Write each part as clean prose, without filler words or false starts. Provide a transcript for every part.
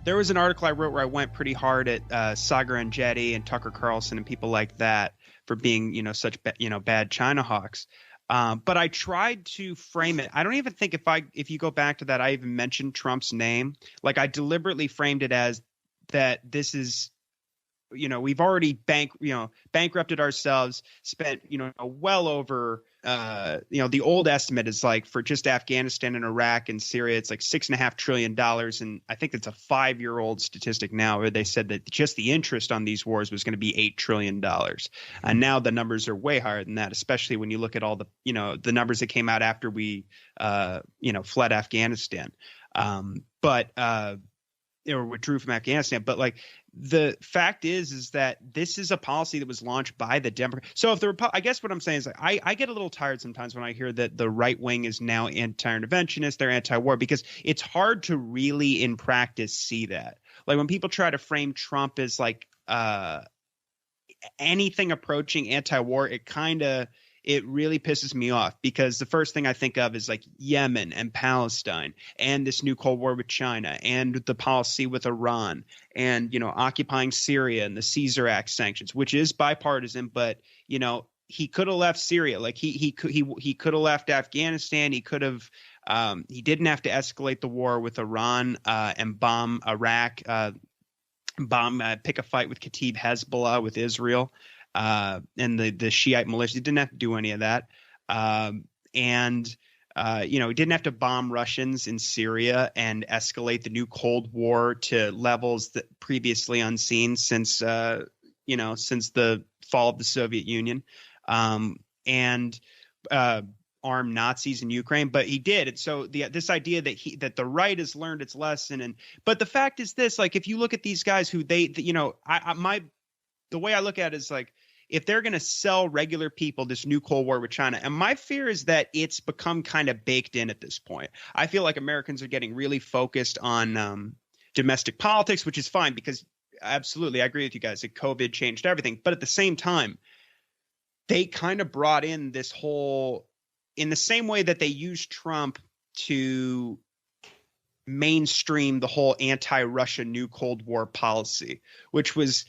there was an article I wrote where I went pretty hard at Sagar and Jetty and Tucker Carlson and people like that for being, such bad China hawks. But I tried to frame it. I don't even think if you go back to that, I even mentioned Trump's name. Like I deliberately framed it as that this is, we've already bankrupted ourselves, spent, well over, the old estimate is like for just Afghanistan and Iraq and Syria, it's like $6.5 trillion. And I think it's a 5-year-old statistic now where they said that just the interest on these wars was going to be $8 trillion. And now the numbers are way higher than that, especially when you look at all the, the numbers that came out after we, fled Afghanistan. Or withdrew from Afghanistan. But like the fact is that this is a policy that was launched by the Democrats. So if I guess what I'm saying is like, I get a little tired sometimes when I hear that the right wing is now anti-interventionist, they're anti-war, because it's hard to really in practice see that. Like when people try to frame Trump as like anything approaching anti-war, it really pisses me off, because the first thing I think of is like Yemen and Palestine and this new Cold War with China and the policy with Iran and, occupying Syria and the Caesar Act sanctions, which is bipartisan. But, he could have left Syria. Like he could have left Afghanistan. He could have he didn't have to escalate the war with Iran and bomb Iraq, pick a fight with Kataib Hezbollah with Israel. And the Shiite militia. He didn't have to do any of that. He didn't have to bomb Russians in Syria and escalate the new Cold War to levels that previously unseen since the fall of the Soviet Union, and arm Nazis in Ukraine. But he did. And so this idea that the right has learned its lesson. But the fact is this, like, if you look at these guys who the way I look at it is like, if they're going to sell regular people this new Cold War with China, and my fear is that it's become kind of baked in at this point. I feel like Americans are getting really focused on domestic politics, which is fine, because absolutely, I agree with you guys that COVID changed everything. But at the same time, they kind of brought in this whole, in the same way that they used Trump to mainstream the whole anti-Russia new Cold War policy, which was,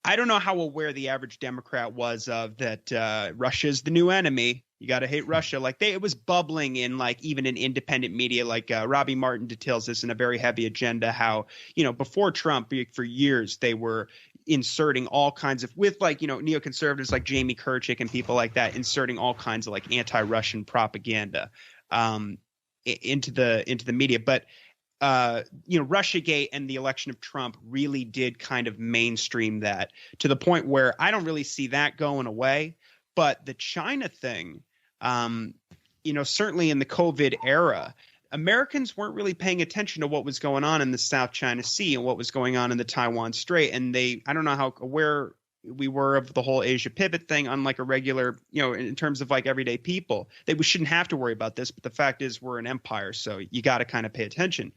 I don't know how aware the average Democrat was of that. Russia is the new enemy. You got to hate Russia. Like it was bubbling in like even in independent media, like Robbie Martin details this in A Very Heavy Agenda, how, before Trump for years, they were inserting all kinds of with like, neoconservatives like Jamie Kirchick and people like that, inserting all kinds of like anti-Russian propaganda into the media. But Russiagate and the election of Trump really did kind of mainstream that to the point where I don't really see that going away. But the China thing, certainly in the COVID era, Americans weren't really paying attention to what was going on in the South China Sea and what was going on in the Taiwan Strait. And I don't know how aware we were of the whole Asia pivot thing, unlike a regular, in terms of like everyday people, we shouldn't have to worry about this. But the fact is we're an empire, so you got to kind of pay attention.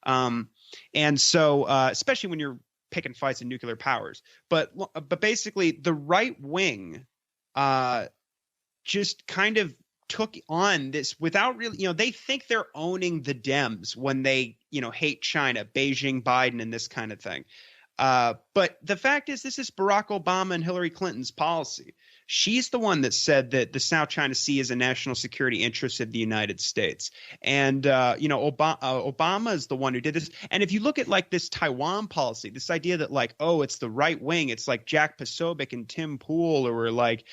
And so especially when you're picking fights in nuclear powers, but basically the right wing just kind of took on this without really, they think they're owning the Dems when they, hate China, Beijing, Biden, and this kind of thing. But the fact is, this is Barack Obama and Hillary Clinton's policy. She's the one that said that the South China Sea is a national security interest of the United States. And, Obama is the one who did this. And if you look at like this Taiwan policy, this idea that like, oh, it's the right wing, it's like Jack Posobiec and Tim Pool, or like,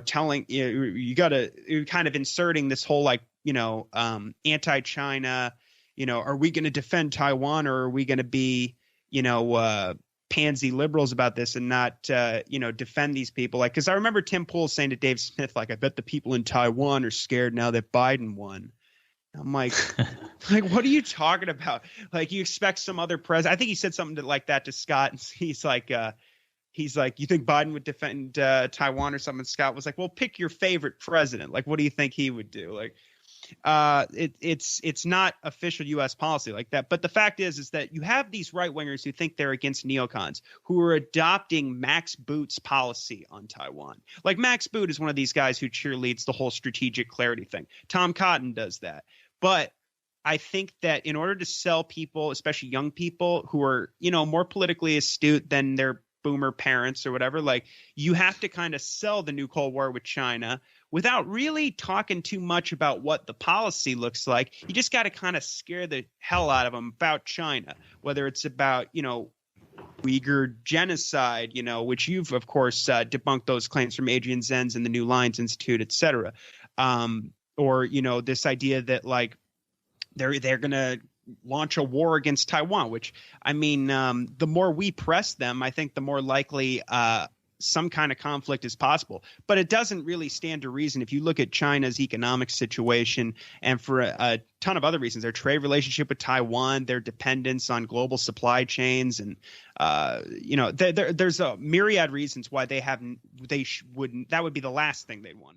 telling you got to kind of inserting this whole like, anti-China, are we going to defend Taiwan, or are we going to be, pansy liberals about this and not, defend these people? Like, because I remember Tim Pool saying to Dave Smith, like, I bet the people in Taiwan are scared now that Biden won. I'm like, what are you talking about? Like, you expect some other president? I think he said something like that to Scott, and he's like, you think Biden would defend Taiwan or something? Scott was like, well, pick your favorite president. Like, what do you think he would do? Like, it's not official U.S. policy like that. But the fact is that you have these right wingers who think they're against neocons, who are adopting Max Boot's policy on Taiwan. Like Max Boot is one of these guys who cheerleads the whole strategic clarity thing. Tom Cotton does that. But I think that in order to sell people, especially young people who are, more politically astute than their boomer parents or whatever, like you have to kind of sell the new Cold War with China without really talking too much about what the policy looks like. You just got to kind of scare the hell out of them about China, whether it's about, Uyghur genocide, which you've, of course, debunked those claims from Adrian Zenz and the New Lines Institute, et cetera. Or, this idea that like they're going to launch a war against Taiwan, which I mean, the more we press them, I think the more likely some kind of conflict is possible. But it doesn't really stand to reason if you look at China's economic situation and for a ton of other reasons, their trade relationship with Taiwan, their dependence on global supply chains, and there's a myriad reasons why that would be the last thing they'd want.